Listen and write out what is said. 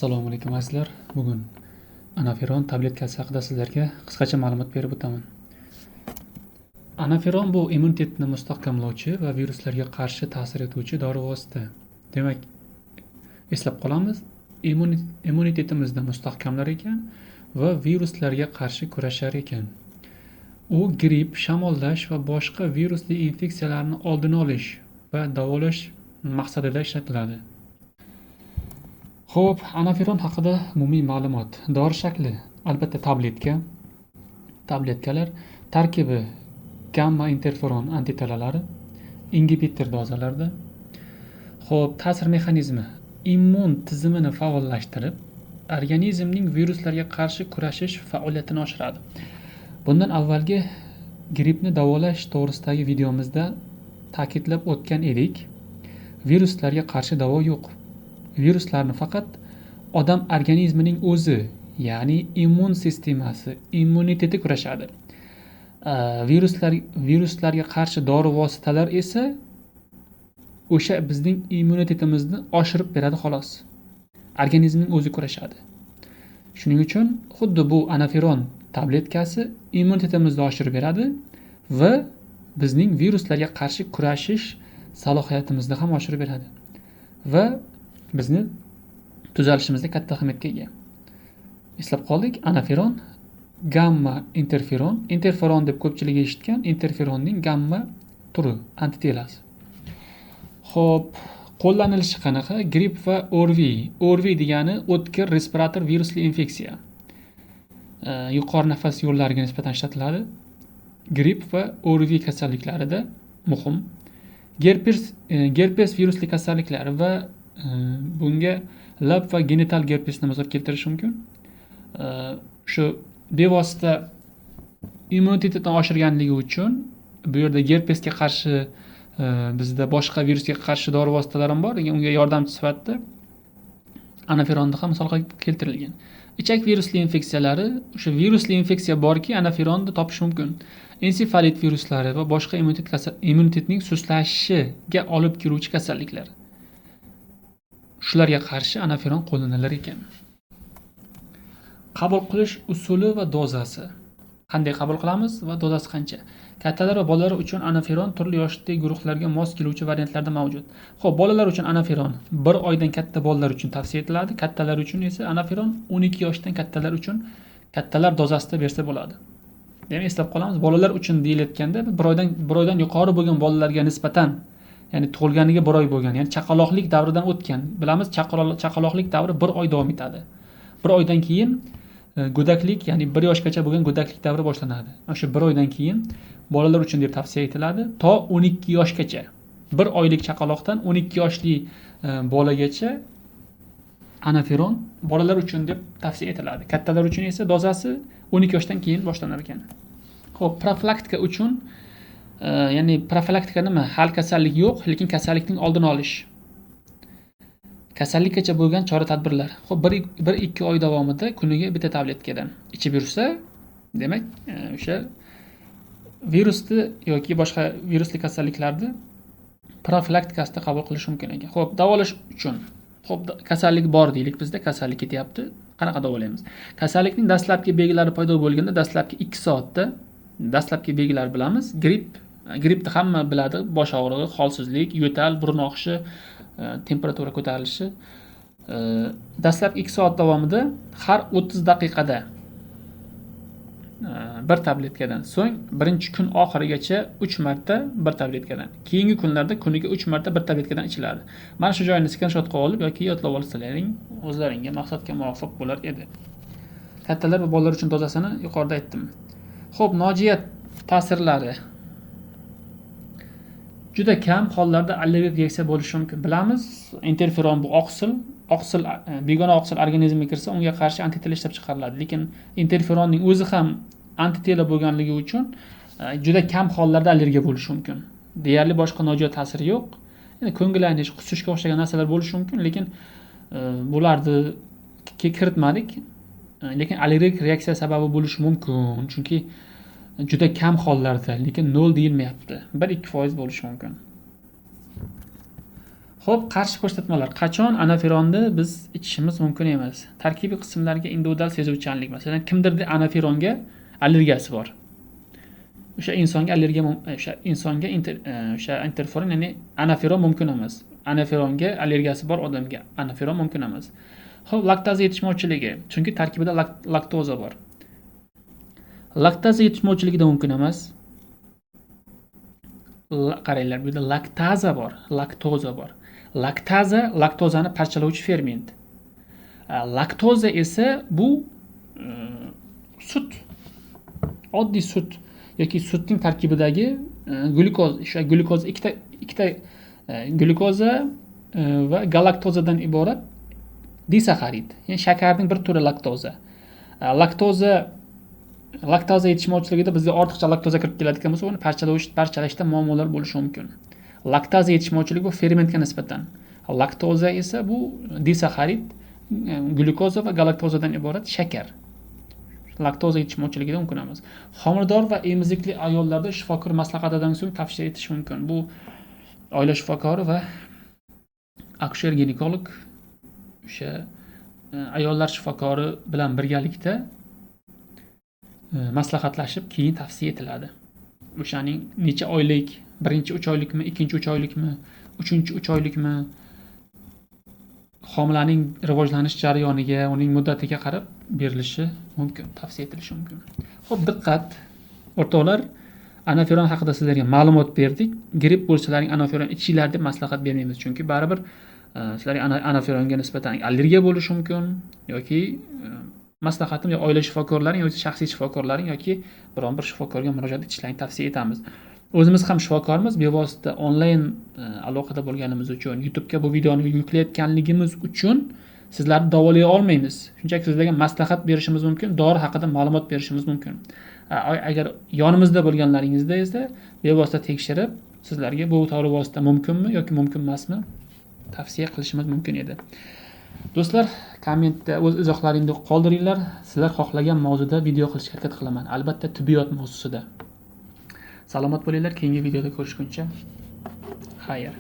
Assalomu alaykum azizlar. Bugun anafiron tabletkasi haqida sizlarga qisqacha ma'lumot berib o'taman. Anafiron bu immunitetni mustahkamlovchi va viruslarga qarshi ta'sir etuvchi dori vosita. Demak, eslab qolamiz, immunitetimizni mustahkamlar ekan va viruslarga qarshi kurashar ekan. U gripp, shamollash va boshqa virusli infeksiyalarni oldini olish va davolash maqsadida ishlatiladi. Xo'p, anafiron haqida umumiy ma'lumot. Dori shakli, albatta tabletkalar tarkibi gamma interferon antitenalari, ingibitor dozalarda. Xo'p, ta'sir mexanizmi immun tizimini faollashtirib, organizmning viruslarga qarshi kurashish faoliyatini oshiradi. Bundan avvalgi grippni davolash to'g'risidagi videomizda ta'kidlab o'tgan edik. Viruslarga qarshi davo yo'q. Viruslarni faqat odam organizmining o'zi, ya'ni immun sistemasi, immuniteti kurashadi. Viruslarga qarshi dori vositalar esa o'sha bizning immunitetimizni oshirib beradi xolos. Organizmning o'zi kurashadi. Shuning uchun xuddi bu anafiron tabletkasi immunitetimizni oshirib beradi va bizning viruslarga qarshi kurashish salohiyatimizni ham oshirib beradi. Va bizni tuzalishimizda katta ahamiyatga ega. Eslab qoldik, anafiron gamma interferon deb ko'pchilik eshitgan, interferonning gamma turi, antitelasi. Xo'p, qo'llanilishi qanaqa? Gripp va ORV. ORV degani o'tkir respirator virusli infeksiya. Yuqori nafas yo'llariga nisbatan ishlatiladi. Gripp va ORV kasalliklarida muhim. Gerpes virusli kasalliklar va bunga lab va genital gerpesni misol keltirish mumkin. Shu bevosita immunitetni oshirganligi uchun bu yerda gerpesga qarshi bizda boshqa virusga qarshi dori vositalar ham bor, unga yordamchi sifatida anafironni ham misol keltirilgan. Ichak virusli infeksiyalari, o'sha virusli infeksiya borki, anafironni topish mumkin. Ensefalit viruslari va boshqa immunitetning suslashishiga olib keluvchi kasalliklar. Shularga qarshi anafiron qo'llanilar ekan. Qabul qilish usuli va dozasi. Qanday qabul qilamiz va dozasi qancha? Kattalar va bolalar uchun anafiron turli yoshdagi guruhlarga mos keluvchi variantlarda mavjud. Xo'p, bolalar uchun anafiron 1 oydan katta bolalar uchun tavsiya etiladi. Kattalar uchun esa anafiron 12 yoshdan kattalar uchun kattalar dozasida bersa bo'ladi. Demak, eslab qolamiz, bolalar uchun deyilayotganda 1 oydan yuqori bo'lgan bolalarga nisbatan, ya'ni tug'ilganiga 1 oy bo'lgan, ya'ni chaqaloqlik davridan o'tgan. Bilamiz, chaqaloqlik davri 1 oy davom etadi. 1 oydan keyin go'daklik, ya'ni 1 yoshgacha bo'lgan go'daklik davri boshlanadi. O'sha 1 oydan keyin bolalar uchun deb tavsiya etiladi, to 12 yoshgacha. 1 oylik chaqaloqdan 12 yoshli bolagacha anafiron bolalar uchun deb tavsiya etiladi. Kattalar uchun esa dozasi 12 yoshdan keyin boshlanar ekan. Xo'p, profilaktika uchun, ya'ni profilaktika nima? Hal kasallik yo'q, lekin kasallikning oldini olish. Kasallikgacha bo'lgan chora-tadbirlar. Xo'p, 1-2 oy davomida kuniga bitta tabletkadan ichib yursa, demak, o'sha virusni yoki boshqa virusli kasalliklarni profilaktikasida qabul qilish mumkin ekan. Xo'p, davolash uchun. Xo'p, kasallik bor deylik, bizda kasallik ketyapti. Qanaqa davolaymiz? Kasallikning dastlabki belgilari paydo bo'lganda dastlabki 2 soatda dastlabki belgilar bilamiz. Grippni hamma biladi, bosh og'rig'i, holsizlik, yo'tal, burun oqishi, temperatura ko'tarilishi. Dastlabki 2 soat davomida har 30 daqiqada bir tabletkadan, so'ng birinchi kun oxirigacha 3 marta bir tabletkadan. Keyingi kunlarda kuniga 3 marta bir tabletkadan ichiladi. Mana shu joyini skrinshotga olib yoki yodlab olsalaring, o'zlaringga maqsadga muvofiq bo'lar edi. Kattalar va bolalar uchun dozasini yuqorida aytdim. Xo'p, nojo'ya ta'sirlari. Juda kam hollarda allergik reaksiya bo'lishi mumkin. Bilamiz, interferon bu begona oqsil organizmga kirsa, unga qarshi antitela ishlab chiqariladi. Lekin interferonning o'zi ham antitela bo'lganligi uchun juda kam hollarda allergiya bo'lishi mumkin. Deyarli boshqa nojo'ya ta'siri yo'q. Ya'ni ko'ngilanish, qusishga o'xshagan narsalar bo'lishi mumkin, lekin bularni kiritmadik. Lekin allergik reaksiya sababi bo'lishi mumkin, chunki juda kam hollarda, lekin 0 deyilmayapti. 1-2% bo'lishi mumkin. Xo'p, qarshi ko'rsatmalar. Qachon anaferonni biz ichishimiz mumkin emas? Tarkibiy qismlarga individual sezuvchanlik. Masalan, kimdirda anaferonga allergiyasi bor. O'sha insonga interferon, ya'ni anaferon mumkin emas. Anaferonga allergiyasi bor odamga anaferon mumkin emas. Xo'p, laktaza yetishmovchiligi, chunki tarkibida laktoza bor. Laktaza yetishmovchiligida mumkin emas. Qaranglar, bu yerda laktaza bor, laktoza bor. Laktozani parchalovchi ferment. Laktoza esa bu sut. Oddiy sut yoki sutning tarkibidagi glyukoz, o'sha glyukoz ikkita glyukoza va galaktozadan iborat disaxarid. Ya'ni shakarning bir turi laktoza. Laktoza yetishmovchiligida bizga ortiqcha laktoza kirib keladigan bo'lsa, uni parchalashda muammolar bo'lishi mumkin. Laktoza yetishmovchiligi bu fermentga nisbatan. Laktoza esa bu disaxarid, glyukoza va galaktozadan iborat shakar. Laktoza yetishmovchiligida mumkin emas. Homilador va emizikli ayollarda shifokor maslahatidan so'ng tavsiya etish mumkin. Bu oila shifokori va akusher ginekolog o'sha ayollar shifokori bilan birgalikda maslahatlashib keyin tavsiya etiladi. O'shaning necha oylik, birinchi 3 oylikmi, ikkinchi 3 oylikmi, uchinchi 3 oylikmi, homilaning rivojlanish jarayoniga, uning muddatiga qarab berilishi mumkin, tavsiya etilishi mumkin. Xo'p, diqqat, o'rtoqlar, anaferon haqida sizlarga ma'lumot berdik. Gripp bo'lsalaring anaferon ichinglar deb maslahat bermaymiz, chunki baribir sizlarga anaferonga nisbatan allergiya bo'lishi mumkin yoki maslahatim yo oila shifokorlaring yoki shaxsiy shifokorlaring yoki biron bir shifokorga murojaat etishlarini tavsiya etamiz. O'zimiz ham shifokormiz, bevosita onlayn aloqada bo'lganimiz uchun, YouTube'ga bu videoni yuklayotganligimiz uchun sizlarni davolay olmaymiz. Shunchaki sizlarga maslahat berishimiz mumkin, dori haqida ma'lumot berishimiz mumkin. Agar yonimizda bo'lganlaringizda esa bevosita tekshirib, sizlarga bu dori vosita mumkinmi yoki mumkin emasmi tavsiya qilishimiz mumkin edi. Do'stlar, kommentda o'z izohlaringizni qoldiringlar. Sizlar xohlagan mavzuda video qilishga harakat qilaman. Albatta tibbiyot mavzusida. Salomat bo'linglar, keyingi videoda ko'rishguncha. Xayr.